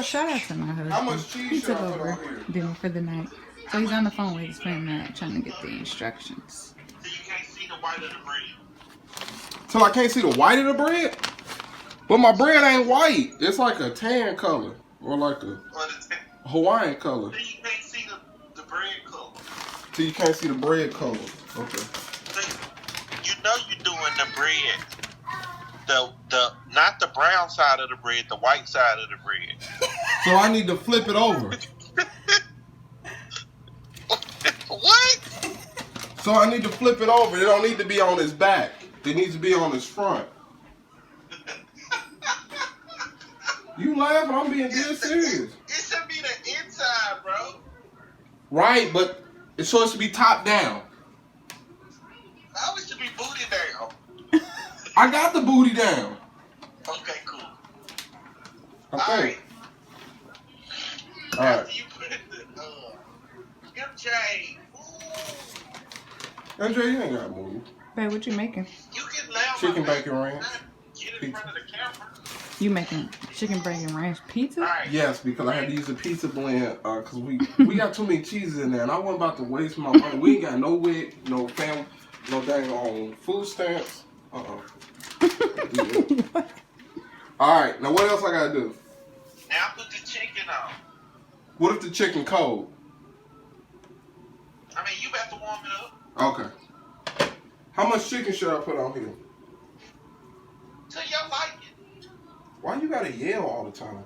shout out to my husband. How much cheese He should took I put over on here? dinner for the night. So he's on the phone with his friend trying to get the instructions. So you can't see the white of the bread. So I can't see the white of the bread? But my bread ain't white. It's like a tan color. Or like a Hawaiian color. So you can't see the bread color. So you can't see the bread color. Okay. So you know you're doing the bread. The not the brown side of the bread, the white side of the bread. So I need to flip it over. What? So I need to flip it over. It don't need to be on his back. It needs to be on his front. You laughing? I'm being dead serious. It should be the inside, bro. Right, but it's supposed to be top down. How it should be booty down? I got the booty down. Okay, cool. I think. All right. After you put the MJ. MJ, you ain't got to move. Babe, what you making? You can laugh. Chicken bacon ranch. Get in front of the camera. You making chicken bacon ranch pizza? All right. Yes, because I had to use a pizza blend because we got too many cheeses in there, and I wasn't about to waste my money. We ain't got no WIC, no family, no dang on food stamps. Yeah. All right, now what else I gotta do? Now put the chicken on. What if the chicken cold? I mean, you have to warm it up. Okay. How much chicken should I put on here? Till you like it. Why you gotta yell all the time?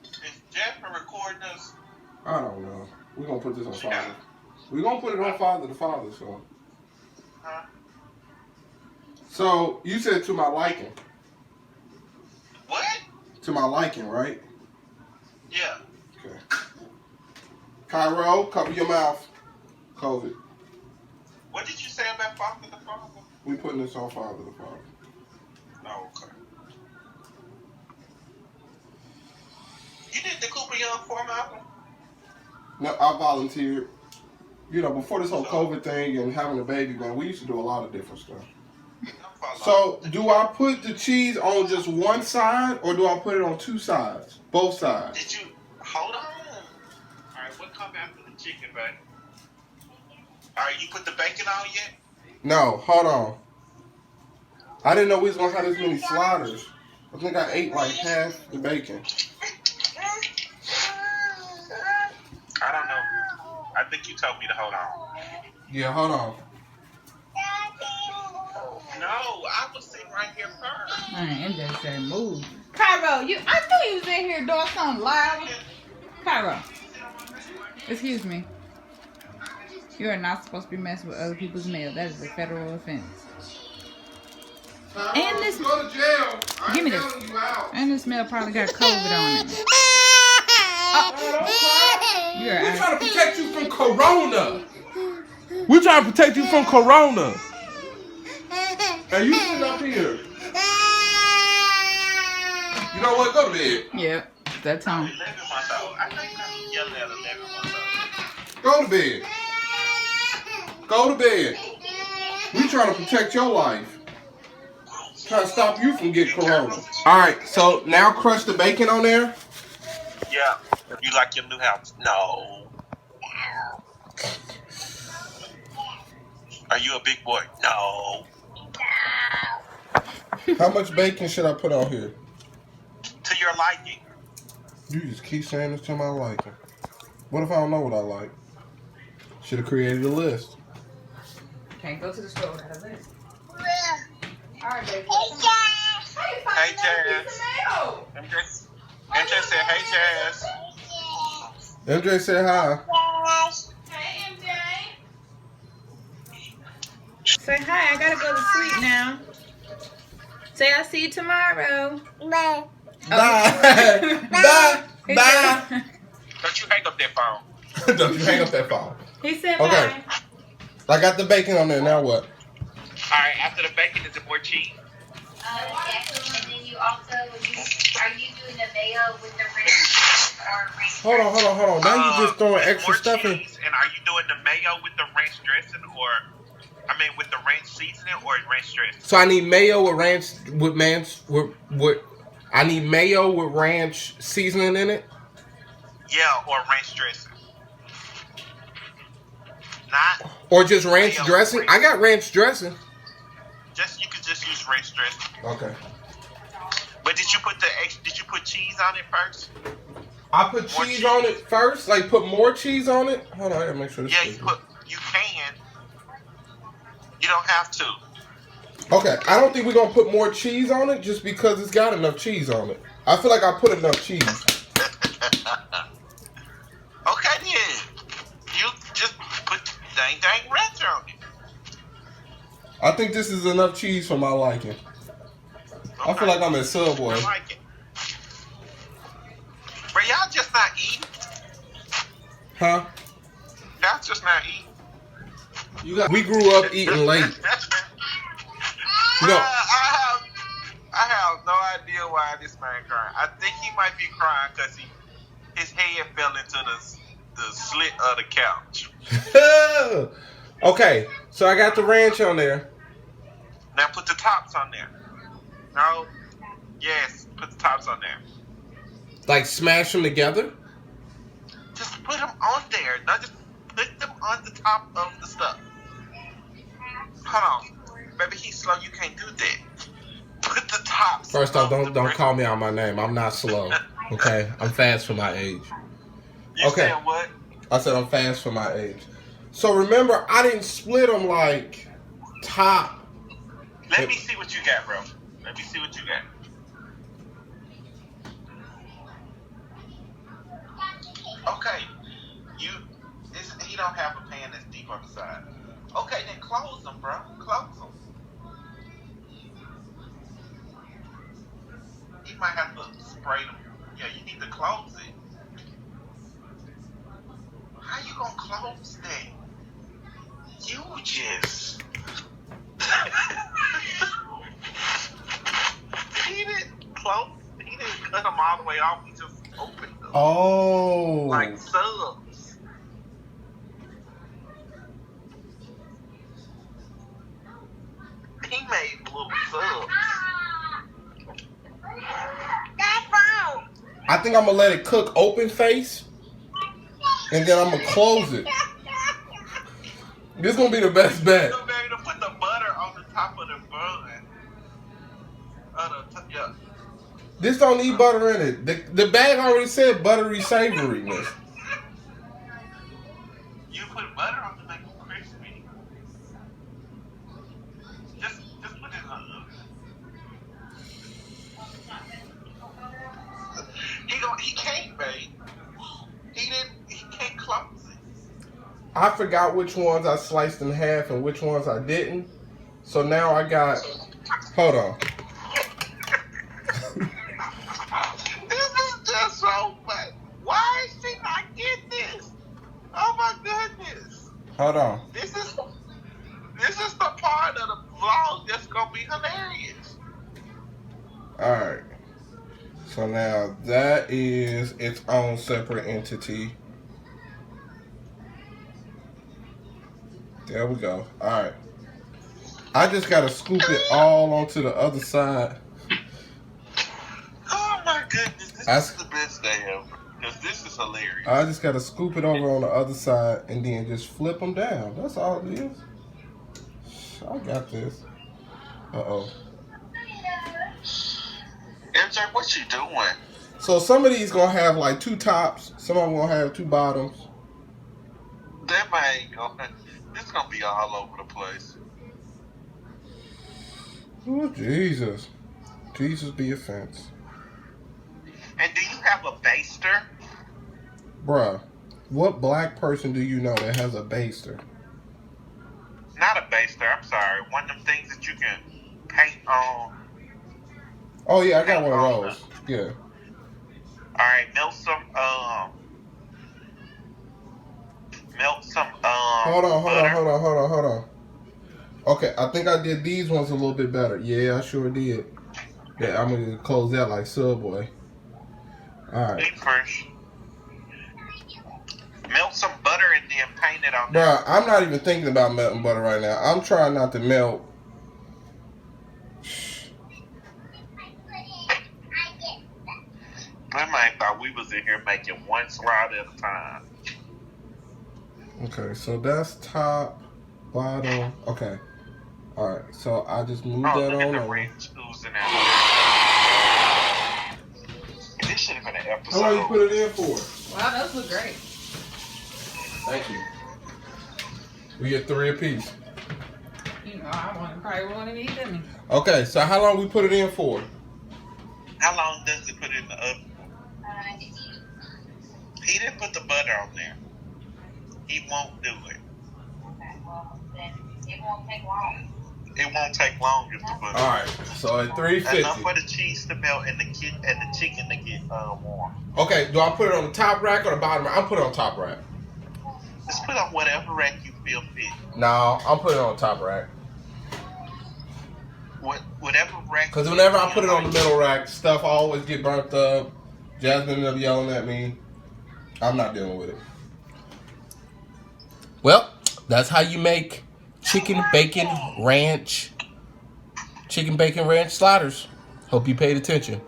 Is Jasmine recording us? I don't know. We're gonna put this on Father. We're gonna put it on Father to Father, so. Huh? So, you said to my liking. What? To my liking, right? Yeah. Okay. Cairo, cover your mouth. COVID. What did you say about Father the Father? We putting this on Father to Father. Oh, okay. You did the Cooper Young 4 album? No, I volunteered. You know, before this whole COVID thing and having a baby, man, we used to do a lot of different stuff. So, do I put the cheese on just one side, or do I put it on two sides? Both sides. Did you hold on? All right, what come after the chicken, baby? All right, you put the bacon on yet? No, hold on. I didn't know we was gonna have this many sliders. I think I ate like half the bacon. I don't know. I think you told me to hold on. Yeah, hold on. No, I was sitting right here first. MJ said move. Cairo, I knew you was in here doing something loud. Cairo, excuse me. You are not supposed to be messing with other people's mail. That is a federal offense. And this, go to jail. give me this. And this mail probably got COVID on it. You're We're trying to protect you from Corona. We're trying to protect you from Corona. Hey, you sit up here. You know what? Go to bed. Yep, that's home. 11 months old. I think I'm yelling at 11 months old. Go to bed. Go to bed. We trying to protect your life. Trying to stop you from getting Corona. All right, so now crush the bacon on there. Yeah. You like your new house? No. Are you a big boy? No. How much bacon should I put on here? To your liking. You just keep saying this to my liking. What if I don't know what I like? Should have created a list. Can't go to the store without a list. All right, baby. Hey, Jazz. MJ said, hey, Jazz. MJ said hi. Hey, MJ. Say hi. I gotta go to sleep now. Say I'll see you tomorrow. Bye. Bye. Bye. Bye. Don't you hang up that phone. Don't you hang up that phone. He said Okay. bye. I got the bacon on there. Now what? All right, after the bacon, is it more cheese? Yes, and then you also, are you doing the mayo with the ranch or ranch? Hold on. Now you just throwing It's extra more stuff in. cheese, and are you doing the mayo with the ranch dressing, with the ranch seasoning or ranch dressing? So I need mayo with ranch, with I need mayo with ranch seasoning in it. Yeah, or ranch dressing. Not Or just ranch mayo, dressing. I got ranch dressing. you could just use ranch dressing. Okay. But did you put cheese on it first? I put More cheese cheese. on it first. Like put more cheese on it. Hold on, I gotta make sure this Yeah, is you can. You don't have to. Okay, I don't think we're gonna put more cheese on it just because it's got enough cheese on it. I feel like I put enough cheese. Okay then. You just put dang ranch on it. I think this is enough cheese for my liking. I feel like I'm at Subway. I like it. But y'all just not eating. Huh? Y'all just not eating. We grew up eating late. You know, I have no idea why this man crying. I think he might be crying because his head fell into the slit of the couch. Okay, so I got the ranch on there. Now put the tops on there. No. Yes, put the tops on there. Like smash them together? Just put them on there. Not just put them on the top of the stuff. Hold on. Baby, he's slow. You can't do that. Put the tops. First off, of don't call me out my name. I'm not slow. Okay? I'm fast for my age. You Okay. said what? I said I'm fast for my age. So remember, I didn't split them like top. Let me see what you got, bro. Let me see what you got. Okay. He don't have a pan that's deep on the side. Okay, then close them, bro. Close them. He might have to spray them. Yeah, you need to close it. How you gonna close that? You just... He didn't cut them all the way off. He just opened them. Oh. Like subs. He made little subs. I think I'm gonna let it cook open face, and then I'm gonna close it. This gonna be the best bet. So baby, to put the butter on the top of the bun. Yeah. This don't need butter in it. The bag already said buttery savoriness. You put butter on to make them crispy. Just put it on. He can't, babe. He can't close it. I forgot which ones I sliced in half and which ones I didn't. So now I got. Hold on. This is just so bad. Why is she not getting this? Oh my goodness. Hold on. This is the part of the vlog that's gonna be hilarious. Alright. So now that is its own separate entity. There we go. Alright. I just gotta scoop it all onto the other side. Oh my goodness, this is the best day ever. Because this is hilarious. I just gotta scoop it over on the other side and then just flip them down. That's all it is. I got this. Uh-oh. MJ, what you doing? So some of these gonna have like 2 tops. Some of them gonna have 2 bottoms. That man this gonna be all over the place. Oh, Jesus. Jesus be offense. And do you have a baster? Bruh, what black person do you know that has a baster? Not a baster, I'm sorry. One of them things that you can paint on. Oh yeah, I got one of those. Yeah. Alright, melt some Hold butter. on. Okay, I think I did these ones a little bit better. Yeah, I sure did. Yeah, I'm gonna close that like Subway. Alright. Eat first. Melt some butter and then paint it on. Bruh, I'm not even thinking about melting butter right now. I'm trying not to melt. T-Lane thought we was in here making one slide at a time. Okay, so that's top, bottom. Okay. All right, so I just moved that look at on the over. ranch oozing out. This should have been an episode. How long you put it in for? Wow, those look great. Thank you. We get 3 apiece. You know, I probably want to eat them. Okay, so how long we put it in for? How long does it put it in the oven? He didn't put the butter on there. He won't do it. Okay, well, then it won't take long. It won't take long if the butter. All right, so at 350. Enough for the cheese to melt and the chicken to get warm. Okay, do I put it on the top rack or the bottom rack? I'm putting it on top rack. Just put on whatever rack you feel fit. No, I'm putting it on the top rack. Whatever rack. Because whenever I put it on the middle rack, stuff always get burnt up. Jasmine will be yelling at me. I'm not dealing with it. Well, that's how you make chicken bacon ranch sliders. Hope you paid attention.